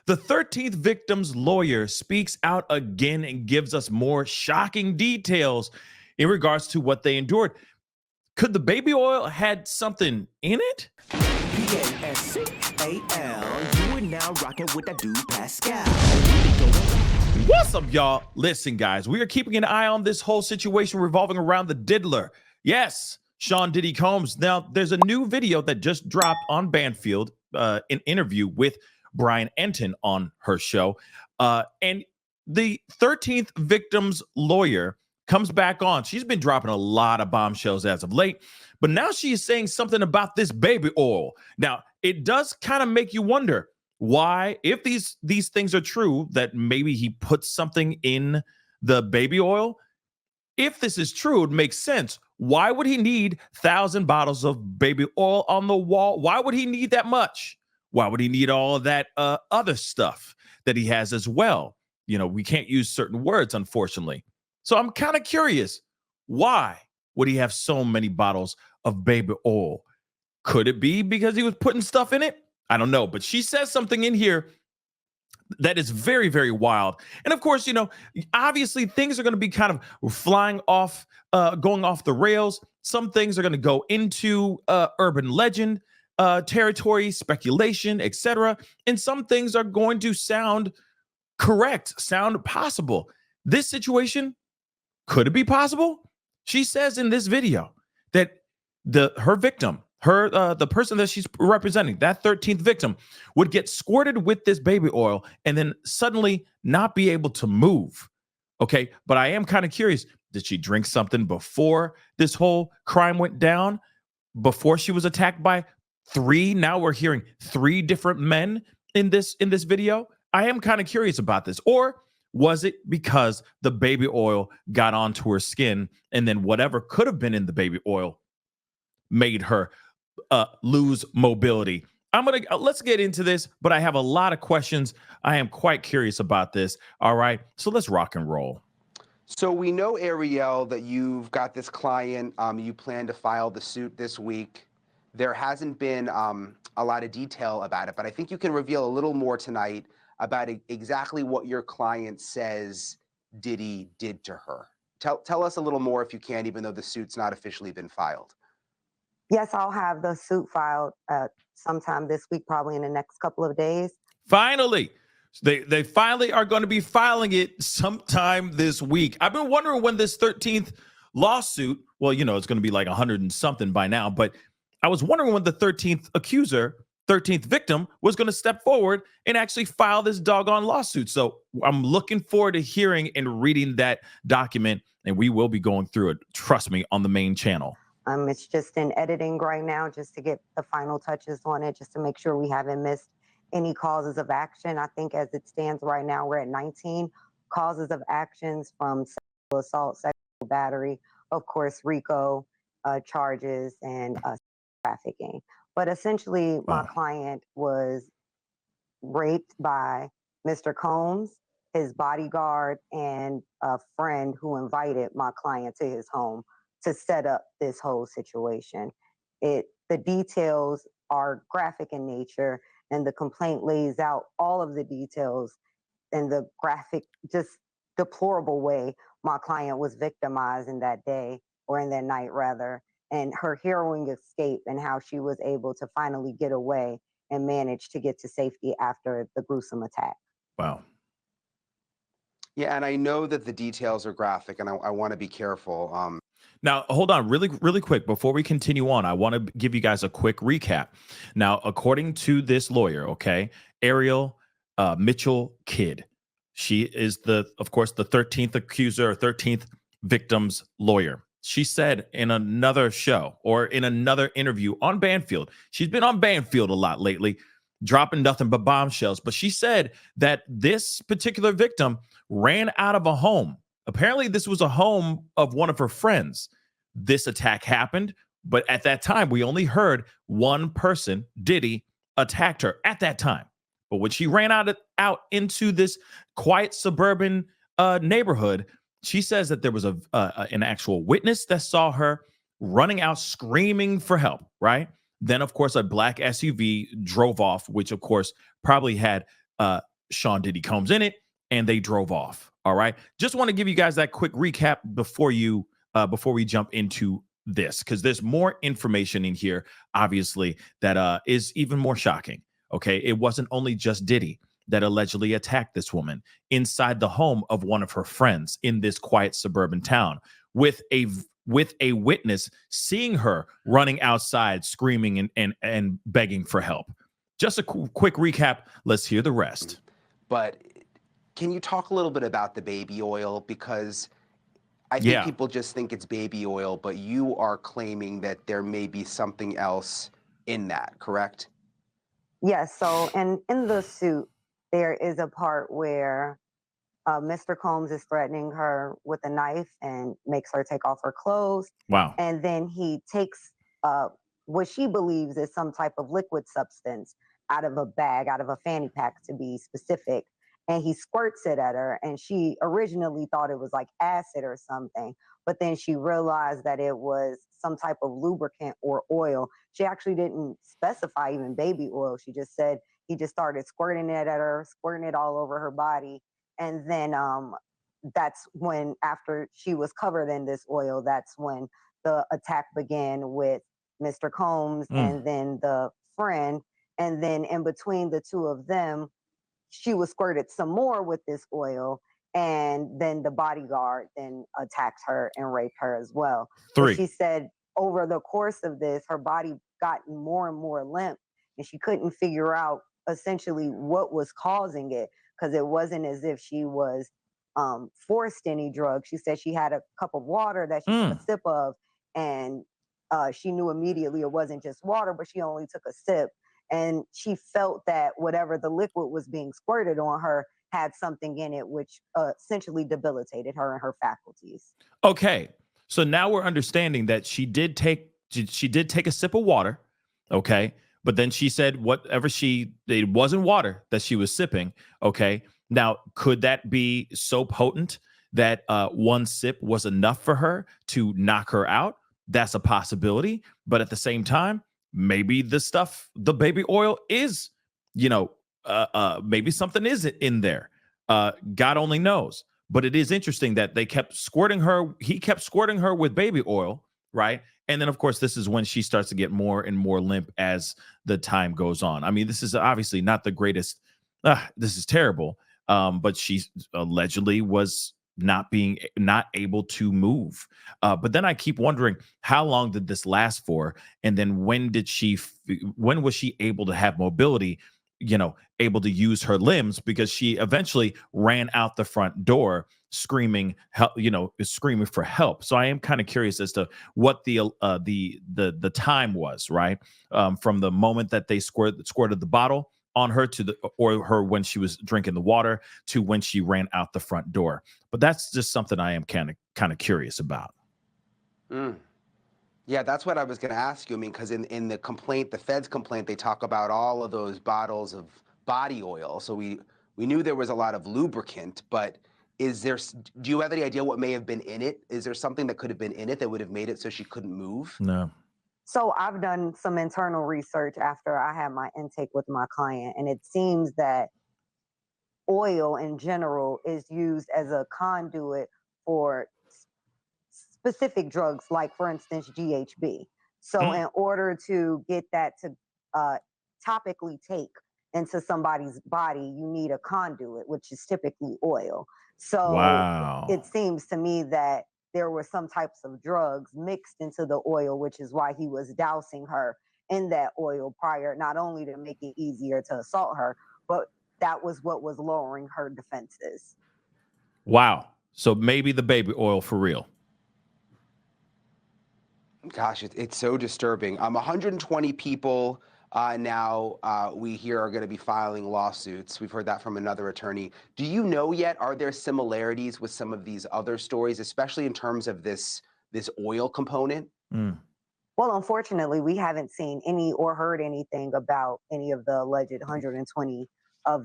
The 13th victim's lawyer speaks out again and gives us more shocking details in regards to what they endured. Could the baby oil had something in it? Pascal, you are now rocking with that dude Pascal. What's up, y'all? Listen, guys, we are keeping an eye on this whole situation revolving around the diddler. Yes, Sean Diddy Combs. Now, there's a new video that just dropped on Banfield, an interview with Brian Enton on her show. And the 13th victim's lawyer comes back on. She's been dropping a lot of bombshells as of late, but now she is saying something about this baby oil. Now, it does kind of make you wonder why, if these things are true, that maybe he put something in the baby oil. If this is true, it makes sense. Why would he need 1,000 bottles of baby oil on the wall? Why would he need that much? Why would he need all of that other stuff that he has as well? You know, we can't use certain words, unfortunately. So I'm kind of curious, why would he have so many bottles of baby oil? Could it be because he was putting stuff in it? I don't know, but she says something in here that is very, very wild. And of course, you know, obviously things are going to be kind of flying off, going off the rails. Some things are going to go into urban legend territory, speculation, etc. And some things are going to sound correct, sound possible. This situation, could it be possible? She says in this video that her victim, the person that she's representing, that 13th victim, would get squirted with this baby oil and then suddenly not be able to move. Okay, but I am kind of curious, did she drink something before this whole crime went down? Before she was attacked by three? Now we're hearing three different men in this video. I am kind of curious about this. Or was it because the baby oil got onto her skin and then whatever could have been in the baby oil made her lose mobility? Let's get into this, but I have a lot of questions. I am quite curious about this. All right, so let's rock and roll. So we know, Ariel, that you've got this client. You plan to file the suit this week. There hasn't been a lot of detail about it, but I think you can reveal a little more tonight about exactly what your client says Diddy did to her. Tell us a little more if you can, even though the suit's not officially been filed. Yes, I'll have the suit filed sometime this week, probably in the next couple of days. Finally, they finally are going to be filing it sometime this week. I've been wondering when this 13th lawsuit, well, you know, it's going to be like 100 and something by now, but I was wondering when the 13th accuser, 13th victim, was going to step forward and actually file this doggone lawsuit. So I'm looking forward to hearing and reading that document, and we will be going through it, trust me, on the main channel. It's just in editing right now, just to get the final touches on it, just to make sure we haven't missed any causes of action. I think as it stands right now, we're at 19 causes of actions, from sexual assault, sexual battery, of course, RICO charges, and trafficking. But essentially, my client was raped by Mr. Combs, his bodyguard, and a friend who invited my client to his home to set up this whole situation. The details are graphic in nature, and the complaint lays out all of the details in the graphic, just deplorable way my client was victimized in that day, or in that night rather, and her harrowing escape and how she was able to finally get away and manage to get to safety after the gruesome attack. Wow. Yeah, and I know that the details are graphic, and I want to be careful. Now, hold on really quick. Before we continue on, I want to give you guys a quick recap. Now, according to this lawyer, okay, Ariel Mitchell Kidd, she is of course, the 13th accuser or 13th victim's lawyer. She said in another show or in another interview on Banfield, she's been on Banfield a lot lately, dropping nothing but bombshells, but she said that this particular victim ran out of a home. Apparently, this was a home of one of her friends. This attack happened, but at that time, we only heard one person, Diddy, attacked her at that time. But when she ran out into this quiet suburban neighborhood, she says that there was an actual witness that saw her running out screaming for help, right? Then, of course, a black SUV drove off, which, of course, probably had Sean Diddy Combs in it, and they drove off. All right. Just want to give you guys that quick recap before we jump into this, because there's more information in here, obviously, that is even more shocking. Okay. It wasn't only just Diddy that allegedly attacked this woman inside the home of one of her friends in this quiet suburban town, with a witness seeing her running outside screaming and begging for help. Just a quick recap. Let's hear the rest. But can you talk a little bit about the baby oil? Because I think Yeah. people just think it's baby oil, but you are claiming that there may be something else in that, correct? Yes. So, and in the suit, there is a part where Mr. Combs is threatening her with a knife and makes her take off her clothes. Wow. And then he takes what she believes is some type of liquid substance out of a bag, out of a fanny pack to be specific. And he squirts it at her. And she originally thought it was like acid or something. But then she realized that it was some type of lubricant or oil. She actually didn't specify even baby oil. She just said he just started squirting it at her, squirting it all over her body. And then that's when, after she was covered in this oil, that's when the attack began with Mr. Combs and then the friend. And then in between the two of them, she was squirted some more with this oil. And then the bodyguard then attacked her and raped her as well. But she said over the course of this, her body got more and more limp, and she couldn't figure out essentially what was causing it, because it wasn't as if she was forced any drug. She said she had a cup of water that she took a sip of, and she knew immediately it wasn't just water, but she only took a sip. And she felt that whatever the liquid was being squirted on her had something in it, which essentially debilitated her and her faculties. Okay. So now we're understanding that she did take a sip of water. Okay. But then she said it wasn't water that she was sipping. Okay. Now, could that be so potent that one sip was enough for her to knock her out? That's a possibility. But at the same time, maybe the baby oil is, maybe something is in there. God only knows. But it is interesting that he kept squirting her with baby oil, right? And then, of course, this is when she starts to get more and more limp as the time goes on. I mean, this is obviously not the greatest. This is terrible. But she allegedly was not able to move. But then I keep wondering, how long did this last for? And then when was she able to have mobility? Able to use her limbs, because she eventually ran out the front door screaming help, screaming for help. So I am kind of curious as to what the time was, right? From the moment that they squirted the bottle on her or her when she was drinking the water to when she ran out the front door. But that's just something I am kind of curious about. Yeah, that's what I was going to ask you. I mean, because in the complaint, the Fed's complaint, they talk about all of those bottles of body oil. So we knew there was a lot of lubricant, but do you have any idea what may have been in it? Is there something that could have been in it that would have made it so she couldn't move? No. So I've done some internal research after I had my intake with my client, and it seems that oil in general is used as a conduit for specific drugs, like, for instance, GHB. So in order to get that to topically take into somebody's body, you need a conduit, which is typically oil. So Wow. it seems to me that there were some types of drugs mixed into the oil, which is why he was dousing her in that oil prior, not only to make it easier to assault her, but that was what was lowering her defenses. Wow. So maybe the baby oil for real. Gosh, it's so disturbing. 120 people now we hear are going to be filing lawsuits. We've heard that from another attorney. Do you know yet, are there similarities with some of these other stories, especially in terms of this oil component? Well, unfortunately, we haven't seen any or heard anything about any of the alleged 120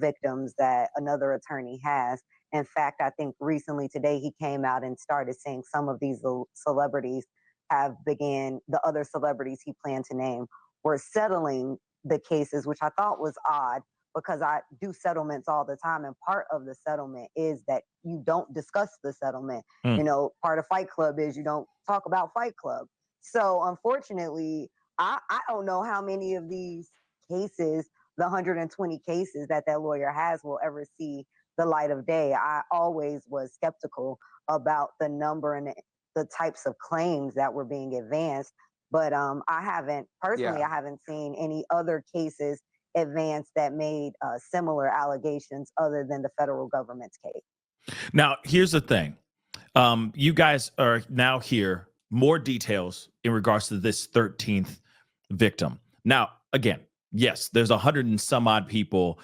victims that another attorney has. In fact, I think recently today he came out and started saying some of these celebrities the other celebrities he planned to name were settling the cases, which I thought was odd. because I do settlements all the time. And part of the settlement is that you don't discuss the settlement. Mm. Part of Fight Club is you don't talk about Fight Club. So unfortunately, I don't know how many of these cases, the 120 cases that lawyer has, will ever see the light of day. I always was skeptical about the number and the types of claims that were being advanced. But I haven't seen any other cases advanced that made similar allegations other than the federal government's case. Now, here's the thing. You guys are now here, more details in regards to this 13th victim. Now, again, yes, there's 100 and some odd people,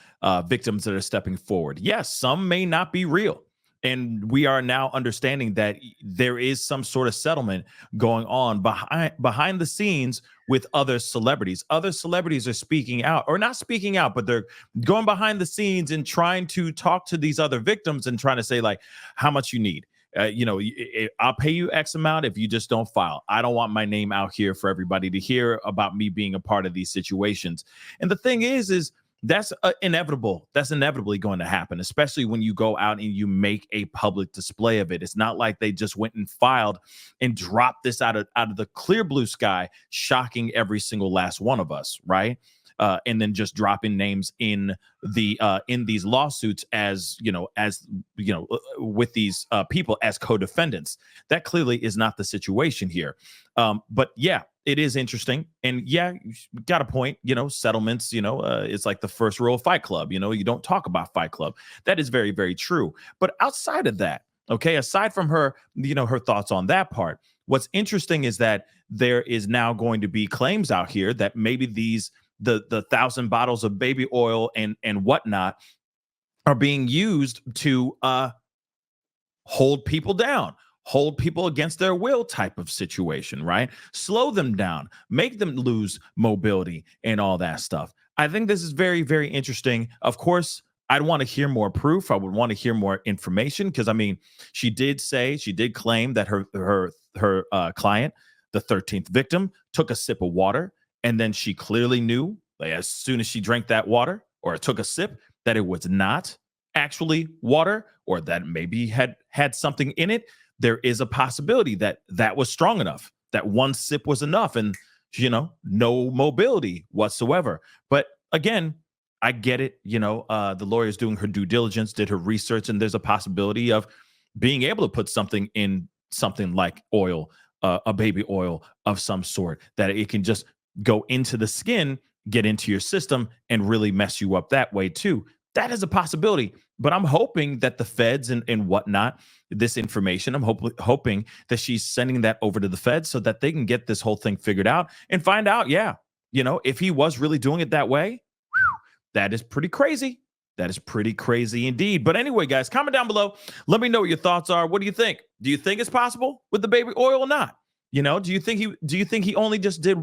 victims that are stepping forward. Yes, some may not be real. And we are now understanding that there is some sort of settlement going on behind the scenes with other celebrities. Other celebrities are speaking out, or not speaking out, but they're going behind the scenes and trying to talk to these other victims and trying to say, like, how much you need. I'll pay you X amount if you just don't file. I don't want my name out here for everybody to hear about me being a part of these situations. And the thing is that's inevitable. That's inevitably going to happen, especially when you go out and you make a public display of it. It's not like they just went and filed and dropped this out of the clear blue sky, shocking every single last one of us, right? And then just dropping names in these lawsuits as with these people as co-defendants. That clearly is not the situation here. But yeah, it is interesting. And yeah, you got a point. Settlements. It's like the first rule of Fight Club. You don't talk about Fight Club. That is very, very true. But outside of that, okay, aside from her, her thoughts on that part, what's interesting is that there is now going to be claims out here that maybe the 1,000 bottles of baby oil and whatnot are being used to hold people down, hold people against their will type of situation, right? Slow them down, make them lose mobility and all that stuff. I think this is very, very interesting. Of course, I'd want to hear more proof. I would want to hear more information because, she did claim that her client, the 13th victim, took a sip of water. And then she clearly knew, like, as soon as she drank that water or took a sip, that it was not actually water, or that maybe had something in it. There is a possibility that was strong enough, that one sip was enough, and no mobility whatsoever. But again, I get it. The lawyer's doing her due diligence, did her research, and there's a possibility of being able to put something in something like oil, a baby oil of some sort, that it can just go into the skin, get into your system, and really mess you up that way too. That is a possibility. But I'm hoping that the feds and whatnot, this information, I'm hoping that she's sending that over to the feds so that they can get this whole thing figured out and find out, if he was really doing it that way, that is pretty crazy. That is pretty crazy indeed. But anyway, guys, comment down below. Let me know what your thoughts are. What do you think? Do you think it's possible with the baby oil or not? Do you think he only just did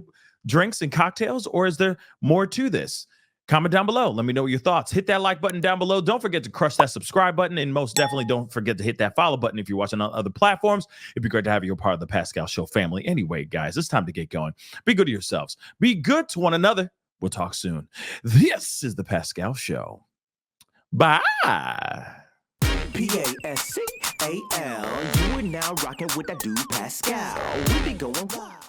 drinks and cocktails, or is there more to this? Comment down below. Let me know your thoughts. Hit that like button down below. Don't forget to crush that subscribe button, and most definitely don't forget to hit that follow button if you're watching on other platforms. It'd be great to have you a part of the Pascal Show family. Anyway, guys, it's time to get going. Be good to yourselves. Be good to one another. We'll talk soon. This is the Pascal Show. Bye. Pascal. You are now rocking with that dude Pascal. We be going wild.